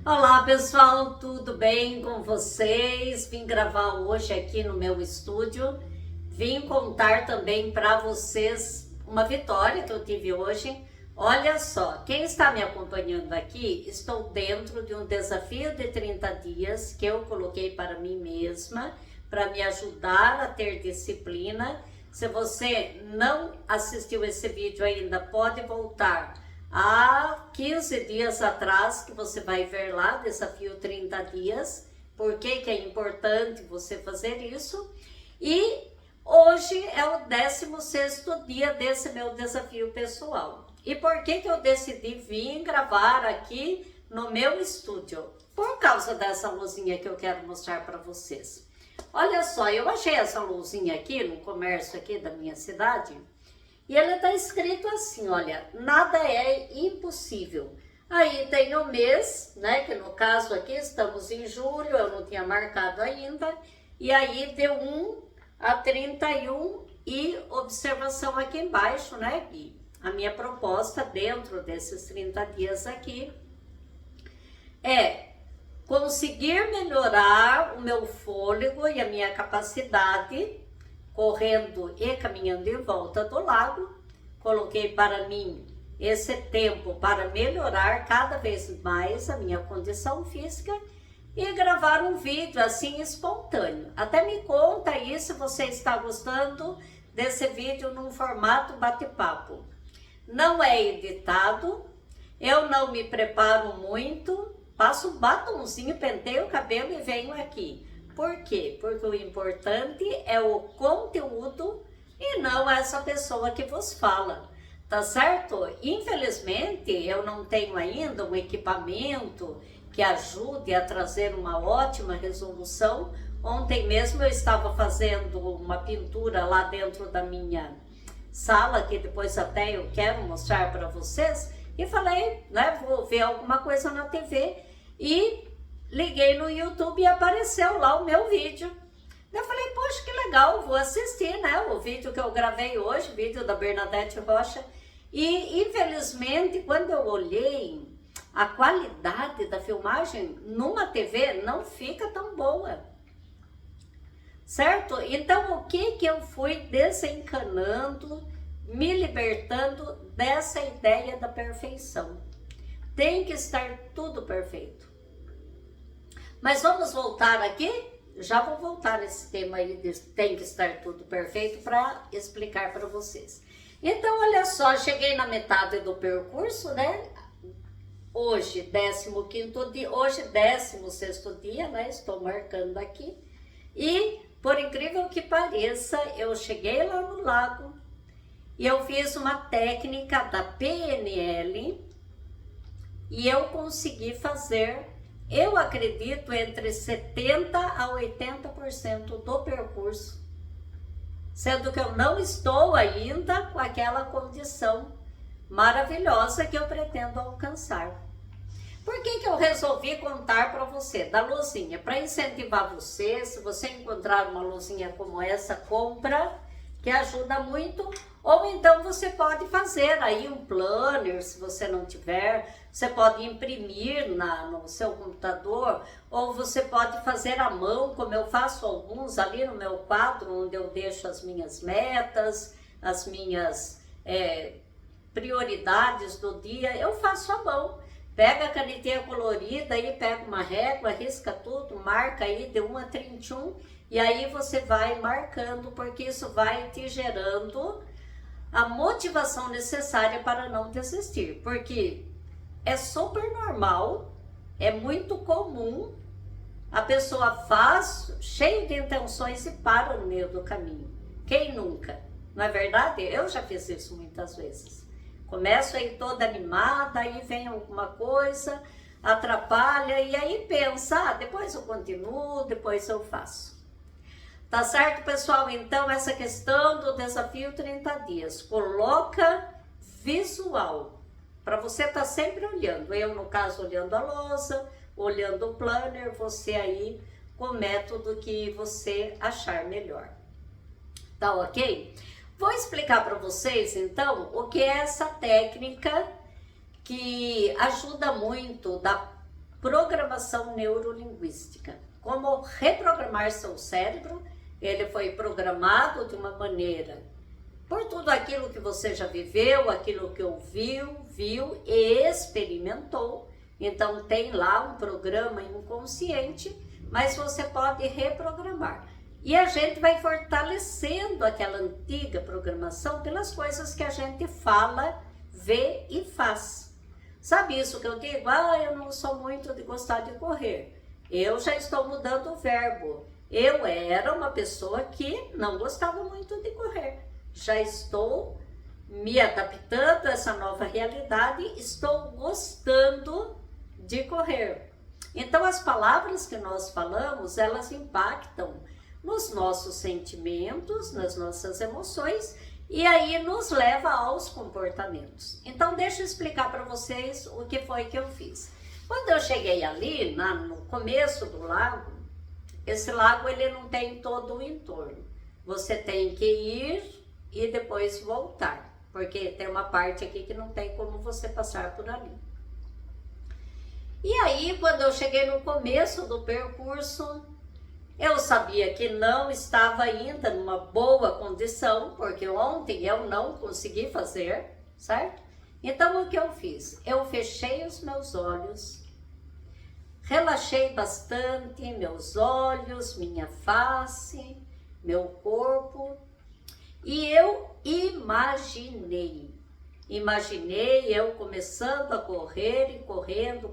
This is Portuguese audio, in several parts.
Olá pessoal, tudo bem com vocês? Vim gravar hoje aqui no meu estúdio. Vim contar também para vocês uma vitória que eu tive hoje. Olha só, quem está me acompanhando aqui, estou dentro de um desafio de 30 dias que eu coloquei para mim mesma, para me ajudar a ter disciplina. Se você não assistiu esse vídeo ainda, pode voltar há 15 dias atrás, que você vai ver lá, desafio 30 dias, por que é importante você fazer isso. E hoje é o 16º dia desse meu desafio pessoal. E por que eu decidi vir gravar aqui no meu estúdio? Por causa dessa luzinha que eu quero mostrar para vocês. Olha só, eu achei essa luzinha aqui no comércio aqui da minha cidade. E ela está escrito assim, olha, nada é impossível. Aí tem o mês, né, que no caso aqui estamos em julho, eu não tinha marcado ainda. E aí deu 1 a 31 e observação aqui embaixo, né, e a minha proposta dentro desses 30 dias aqui é conseguir melhorar o meu fôlego e a minha capacidade correndo e caminhando em volta do lago. Coloquei para mim esse tempo para melhorar cada vez mais a minha condição física e gravar um vídeo assim espontâneo. Até me conta aí se você está gostando desse vídeo num formato bate-papo. Não é editado, eu não me preparo muito, passo um batonzinho, penteio o cabelo e venho aqui. Por quê? Porque o importante é o conteúdo e não essa pessoa que vos fala, tá certo? Infelizmente, eu não tenho ainda um equipamento que ajude a trazer uma ótima resolução. Ontem mesmo eu estava fazendo uma pintura lá dentro da minha sala, que depois até eu quero mostrar para vocês, e falei, né, vou ver alguma coisa na TV e liguei no YouTube e apareceu lá o meu vídeo. Eu falei, poxa, que legal, vou assistir, né, o vídeo que eu gravei hoje, vídeo da Bernadette Rocha. E infelizmente, quando eu olhei, a qualidade da filmagem numa TV não fica tão boa, certo? Então, o que eu fui desencanando, me libertando dessa ideia da perfeição? Tem que estar tudo perfeito. Mas vamos voltar aqui? Já vou voltar nesse tema aí de tem que estar tudo perfeito para explicar para vocês. Então, olha só, cheguei na metade do percurso, né? Hoje, 15º dia, hoje 16º dia, né? Estou marcando aqui. E, por incrível que pareça, eu cheguei lá no lago e eu fiz uma técnica da PNL e eu consegui fazer, eu acredito, entre 70% a 80% do percurso, sendo que eu não estou ainda com aquela condição maravilhosa que eu pretendo alcançar. Por que eu resolvi contar para você da luzinha? Para incentivar você, se você encontrar uma luzinha como essa, compra, que ajuda muito. Ou então você pode fazer aí um planner, se você não tiver, você pode imprimir no seu computador, ou você pode fazer à mão, como eu faço alguns ali no meu quadro, onde eu deixo as minhas metas, as minhas prioridades do dia, eu faço à mão. Pega a canetinha colorida aí, pega uma régua, risca tudo, marca aí de 1 a 31 e aí você vai marcando, porque isso vai te gerando a motivação necessária para não desistir. Porque é super normal, é muito comum, a pessoa faz cheio de intenções e para no meio do caminho. Quem nunca? Não é verdade? Eu já fiz isso muitas vezes. Começo aí toda animada, aí vem alguma coisa, atrapalha, e aí pensa, depois eu continuo, depois eu faço. Tá certo, pessoal? Então, essa questão do desafio 30 dias, coloca visual, para você estar sempre olhando. Eu, no caso, olhando a lousa, olhando o planner, você aí com o método que você achar melhor. Tá ok? Vou explicar para vocês, então, o que é essa técnica que ajuda muito programação neurolinguística. Como reprogramar seu cérebro. Ele foi programado de uma maneira por tudo aquilo que você já viveu, aquilo que ouviu, viu e experimentou. Então tem lá um programa inconsciente, mas você pode reprogramar. E a gente vai fortalecendo aquela antiga programação pelas coisas que a gente fala, vê e faz. Sabe isso que eu digo? Eu não sou muito de gostar de correr. Eu já estou mudando o verbo. Eu era uma pessoa que não gostava muito de correr. Já estou me adaptando a essa nova realidade, estou gostando de correr. Então as palavras que nós falamos, elas impactam nos nossos sentimentos, nas nossas emoções e aí nos leva aos comportamentos. Então deixa eu explicar para vocês o que foi que eu fiz. Quando eu cheguei ali, no começo do lago, esse lago ele não tem todo o entorno. Você tem que ir e depois voltar, porque tem uma parte aqui que não tem como você passar por ali. E aí, quando eu cheguei no começo do percurso, eu sabia que não estava ainda numa boa condição, porque ontem eu não consegui fazer, certo? Então, o que eu fiz? Eu fechei os meus olhos, relaxei bastante meus olhos, minha face, meu corpo, e eu imaginei eu começando a correr e correndo,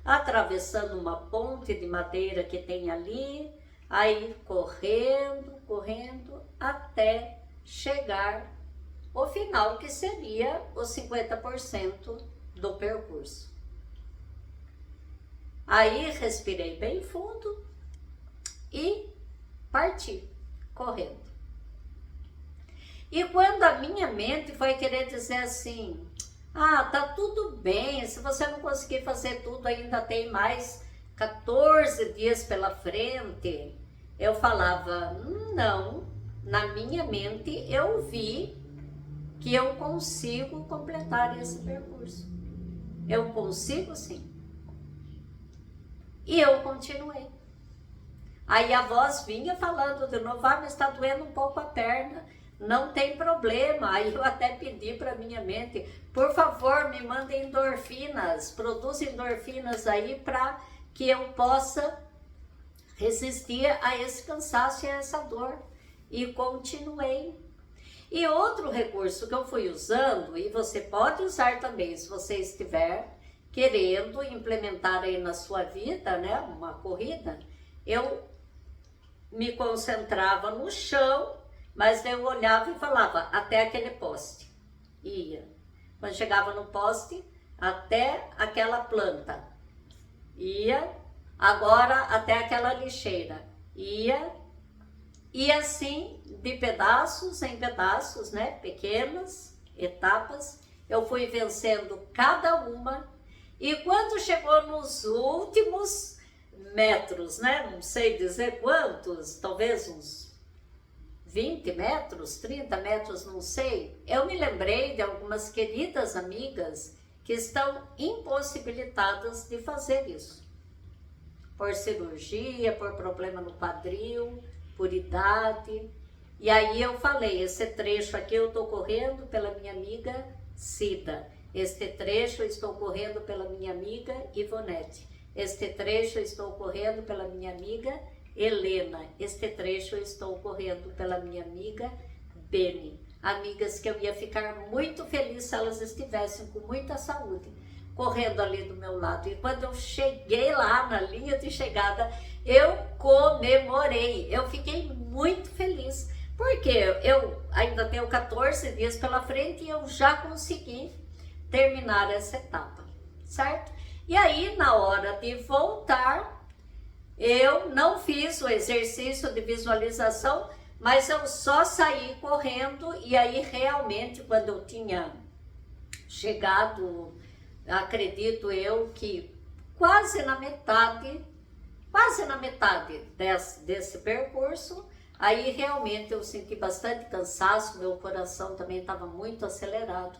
atravessando uma ponte de madeira que tem ali, aí correndo até chegar ao final, que seria os 50% do percurso. Aí respirei bem fundo e parti correndo. E quando a minha mente foi querer dizer assim, tá tudo bem, se você não conseguir fazer tudo, ainda tem mais 14 dias pela frente, eu falava, não, na minha mente eu vi que eu consigo completar esse percurso. Eu consigo sim. E eu continuei. Aí a voz vinha falando de novo, mas está doendo um pouco a perna. Não tem problema. Aí eu até pedi para minha mente, por favor, me mandem endorfinas, produz endorfinas aí para que eu possa resistir a esse cansaço e a essa dor. E continuei. E outro recurso que eu fui usando, e você pode usar também, se você estiver querendo implementar aí na sua vida, né, uma corrida, eu me concentrava no chão, mas eu olhava e falava, até aquele poste. Ia. Quando chegava no poste, até aquela planta. Ia. Agora, até aquela lixeira. Ia. E assim, de pedaços em pedaços, né? Pequenas etapas, eu fui vencendo cada uma. E quando chegou nos últimos metros, né? Não sei dizer quantos, talvez uns 20 metros, 30 metros, não sei. Eu me lembrei de algumas queridas amigas que estão impossibilitadas de fazer isso. Por cirurgia, por problema no quadril, por idade. E aí eu falei, esse trecho aqui eu estou correndo pela minha amiga Cida. Este trecho eu estou correndo pela minha amiga Ivonete. Este trecho eu estou correndo pela minha amiga Helena. Este trecho eu estou correndo pela minha amiga Beni. Amigas que eu ia ficar muito feliz se elas estivessem com muita saúde, correndo ali do meu lado. E quando eu cheguei lá na linha de chegada, eu comemorei. Eu fiquei muito feliz, porque eu ainda tenho 14 dias pela frente e eu já consegui terminar essa etapa, certo? E aí, na hora de voltar, eu não fiz o exercício de visualização, mas eu só saí correndo. E aí, realmente, quando eu tinha chegado, acredito eu que quase na metade desse percurso, aí realmente eu senti bastante cansaço, meu coração também estava muito acelerado.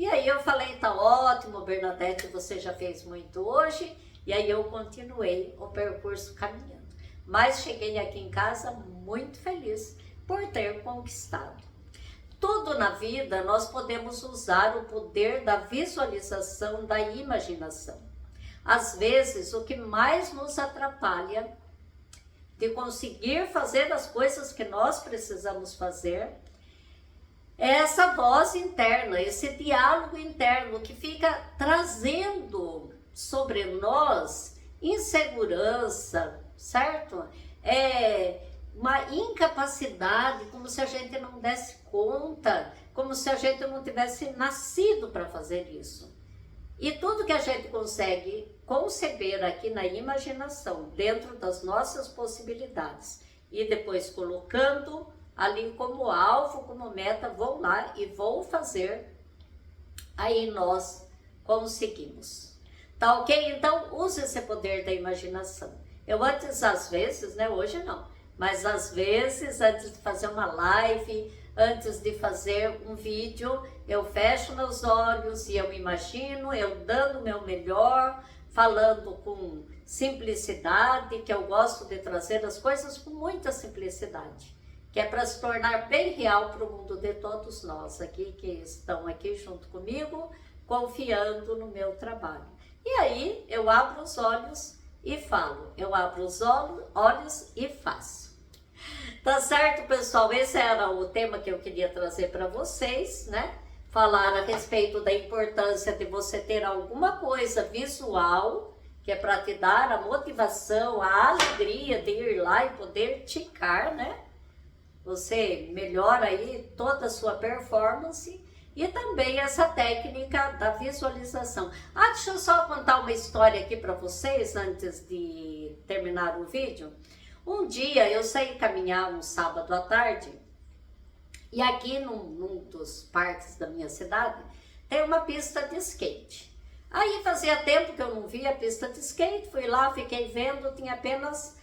E aí eu falei, tá ótimo, Bernadette, você já fez muito hoje. E aí eu continuei o percurso caminhando. Mas cheguei aqui em casa muito feliz por ter conquistado. Tudo na vida nós podemos usar o poder da visualização, da imaginação. Às vezes, o que mais nos atrapalha de conseguir fazer as coisas que nós precisamos fazer é essa voz interna, esse diálogo interno que fica trazendo sobre nós insegurança, certo? Uma incapacidade, como se a gente não desse conta, como se a gente não tivesse nascido para fazer isso. E tudo que a gente consegue conceber aqui na imaginação, dentro das nossas possibilidades, e depois colocando ali como alvo, como meta, vou lá e vou fazer, aí nós conseguimos. Tá ok? Então, use esse poder da imaginação. Eu antes, às vezes, né, hoje não, mas às vezes, antes de fazer uma live, antes de fazer um vídeo, eu fecho meus olhos e eu imagino, eu dando o meu melhor, falando com simplicidade, que eu gosto de trazer as coisas com muita simplicidade, que é para se tornar bem real para o mundo de todos nós aqui, que estão aqui junto comigo, confiando no meu trabalho. E aí eu abro os olhos e falo, eu abro os olhos e faço. Tá certo, pessoal? Esse era o tema que eu queria trazer para vocês, né? Falar a respeito da importância de você ter alguma coisa visual, que é para te dar a motivação, a alegria de ir lá e poder ticar, né? Você melhora aí toda a sua performance e também essa técnica da visualização. Deixa eu só contar uma história aqui para vocês antes de terminar o vídeo. Um dia eu saí caminhar um sábado à tarde e aqui num dos parques da minha cidade tem uma pista de skate. Aí fazia tempo que eu não via a pista de skate, fui lá, fiquei vendo, tinha apenas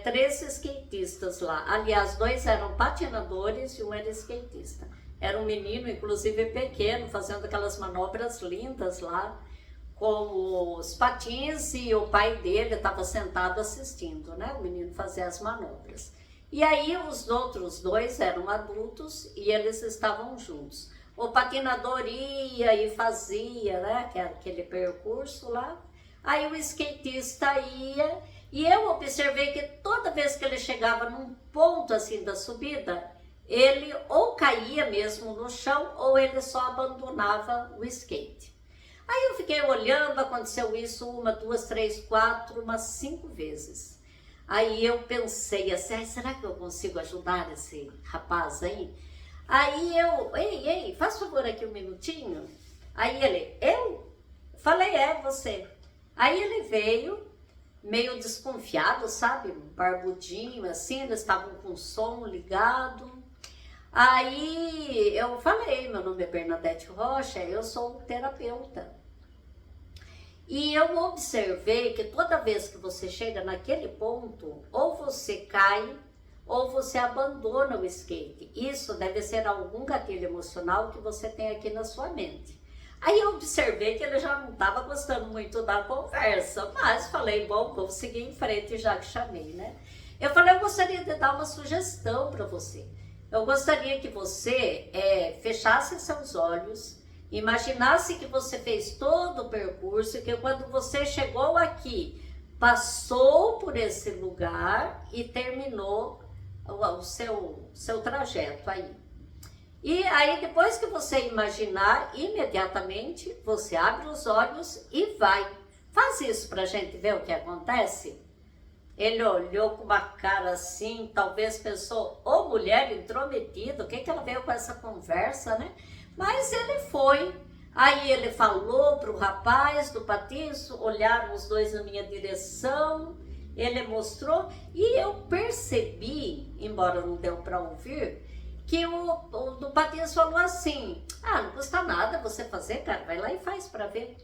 3 skatistas lá. Aliás, 2 eram patinadores e 1 era skatista. Era um menino, inclusive pequeno, fazendo aquelas manobras lindas lá com os patins e o pai dele estava sentado assistindo, né? O menino fazia as manobras. E aí os outros 2 eram adultos e eles estavam juntos. O patinador ia e fazia, né? Aquele percurso lá. Aí o skatista ia e eu observei que toda vez que ele chegava num ponto assim da subida, ele ou caía mesmo no chão ou ele só abandonava o skate. Aí eu fiquei olhando, aconteceu isso 1, 2, 3, 4, umas 5 vezes. Aí eu pensei assim, será que eu consigo ajudar esse rapaz aí? Aí eu, ei, faz favor aqui um minutinho. Aí ele, eu? Falei, você. Aí ele veio, meio desconfiado, sabe? Barbudinho, assim, eles estavam com o som ligado. Aí eu falei, meu nome é Bernadette Rocha, eu sou terapeuta. E eu observei que toda vez que você chega naquele ponto, ou você cai, ou você abandona o skate. Isso deve ser algum gatilho emocional que você tem aqui na sua mente. Aí eu observei que ele já não estava gostando muito da conversa, mas falei, bom, vou seguir em frente já que chamei, né? Eu falei, eu gostaria de dar uma sugestão para você. Eu gostaria que você fechasse seus olhos, imaginasse que você fez todo o percurso, que quando você chegou aqui, passou por esse lugar e terminou o seu trajeto aí. E aí, depois que você imaginar, imediatamente você abre os olhos e vai. Faz isso pra gente ver o que acontece. Ele olhou com uma cara assim, talvez pensou, ô mulher intrometida, o que ela veio com essa conversa, né? Mas ele foi. Aí ele falou pro rapaz do patins, olharam os 2 na minha direção, ele mostrou e eu percebi, embora não deu para ouvir, que o do patins falou assim, não custa nada você fazer, cara, vai lá e faz para ver.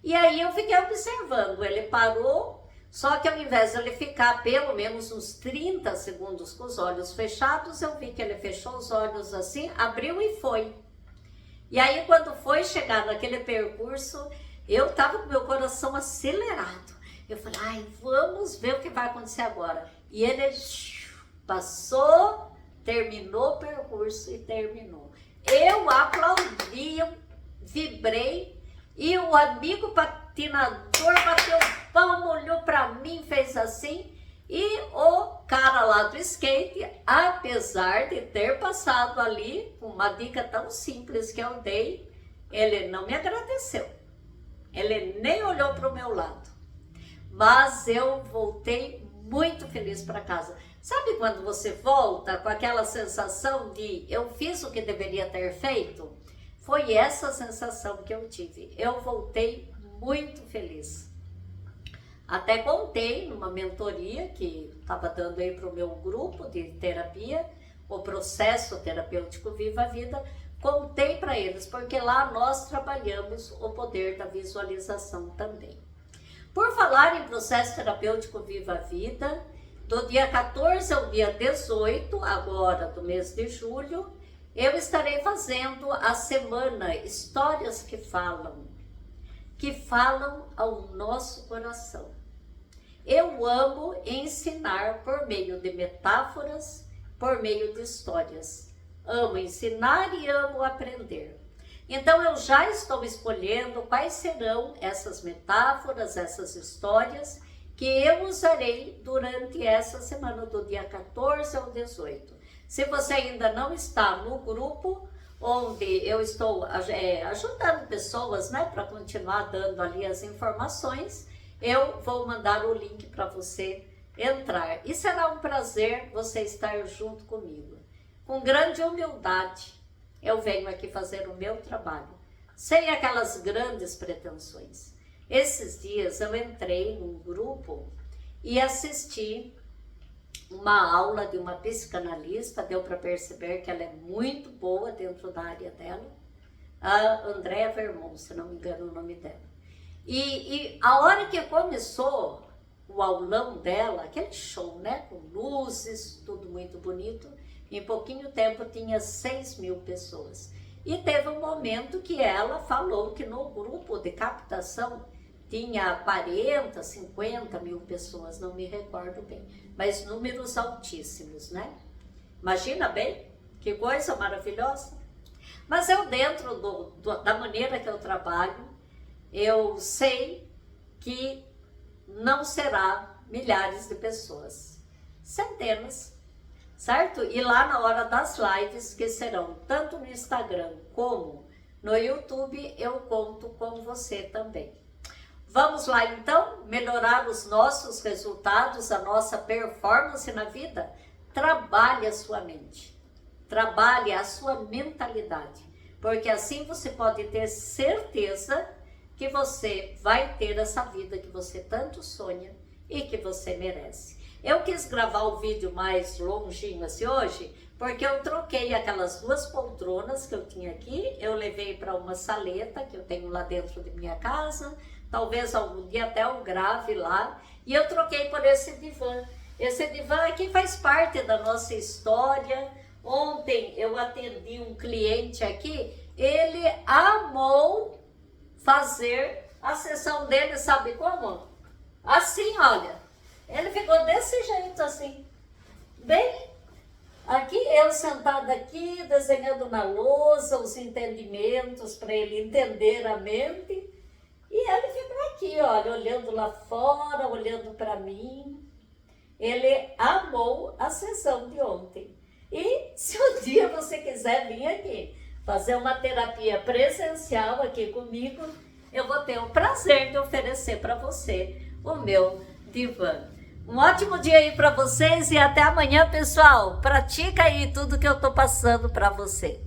E aí eu fiquei observando, ele parou, só que ao invés de ele ficar pelo menos uns 30 segundos com os olhos fechados, eu vi que ele fechou os olhos assim, abriu e foi. E aí, quando foi chegar naquele percurso, eu estava com meu coração acelerado. Eu falei, ai, vamos ver o que vai acontecer agora. E ele passou, terminou o percurso e terminou. Eu aplaudi, eu vibrei, e o amigo patinador bateu palma, olhou para mim, fez assim. E o cara lá do skate, apesar de ter passado ali, uma dica tão simples que eu dei, ele não me agradeceu. Ele nem olhou para o meu lado. Mas eu voltei muito feliz para casa. Sabe quando você volta com aquela sensação de eu fiz o que deveria ter feito? Foi essa sensação que eu tive. Eu voltei muito feliz. Até contei numa mentoria que estava dando aí para o meu grupo de terapia, o processo terapêutico Viva a Vida, contei para eles, porque lá nós trabalhamos o poder da visualização também. Por falar em processo terapêutico Viva a Vida, do dia 14 ao dia 18, agora do mês de julho, eu estarei fazendo a semana Histórias que Falam ao nosso coração. Eu amo ensinar por meio de metáforas, por meio de histórias. Amo ensinar e amo aprender. Então eu já estou escolhendo quais serão essas metáforas, essas histórias que eu usarei durante essa semana, do dia 14 ao 18. Se você ainda não está no grupo, onde eu estou ajudando pessoas, né, para continuar dando ali as informações, eu vou mandar o link para você entrar. E será um prazer você estar junto comigo. Com grande humildade, eu venho aqui fazer o meu trabalho, sem aquelas grandes pretensões. Esses dias eu entrei num grupo e assisti uma aula de uma psicanalista, deu para perceber que ela é muito boa dentro da área dela, a Andréa Vermont, se não me engano o nome dela. E a hora que começou o aulão dela, aquele show, né, com luzes, tudo muito bonito, em pouquinho tempo tinha 6.000 pessoas. E teve um momento que ela falou que no grupo de captação tinha 40, 50 mil pessoas, não me recordo bem, mas números altíssimos, né? Imagina bem, que coisa maravilhosa. Mas eu, dentro da maneira que eu trabalho, eu sei que não será milhares de pessoas, centenas, certo? E lá na hora das lives, que serão tanto no Instagram como no YouTube, eu conto com você também. Vamos lá então, melhorar os nossos resultados, a nossa performance na vida? Trabalhe a sua mente, trabalhe a sua mentalidade, porque assim você pode ter certeza que você vai ter essa vida que você tanto sonha e que você merece. Eu quis gravar o vídeo mais longinho assim hoje, porque eu troquei aquelas 2 poltronas que eu tinha aqui, eu levei para uma saleta que eu tenho lá dentro de minha casa, talvez algum dia até eu grave lá, e eu troquei por esse divã. Esse divã aqui faz parte da nossa história. Ontem eu atendi um cliente aqui, ele amou fazer a sessão dele, sabe como? Assim, olha, ele ficou desse jeito assim, bem aqui, eu sentada aqui, desenhando na lousa os entendimentos para ele entender a mente, e ele ficou aqui, olha, olhando lá fora, olhando para mim. Ele amou a sessão de ontem. E se um dia você quiser vir aqui fazer uma terapia presencial aqui comigo, eu vou ter o prazer de oferecer para você o meu divã. Um ótimo dia aí para vocês e até amanhã, pessoal. Pratica aí tudo que eu tô passando para você.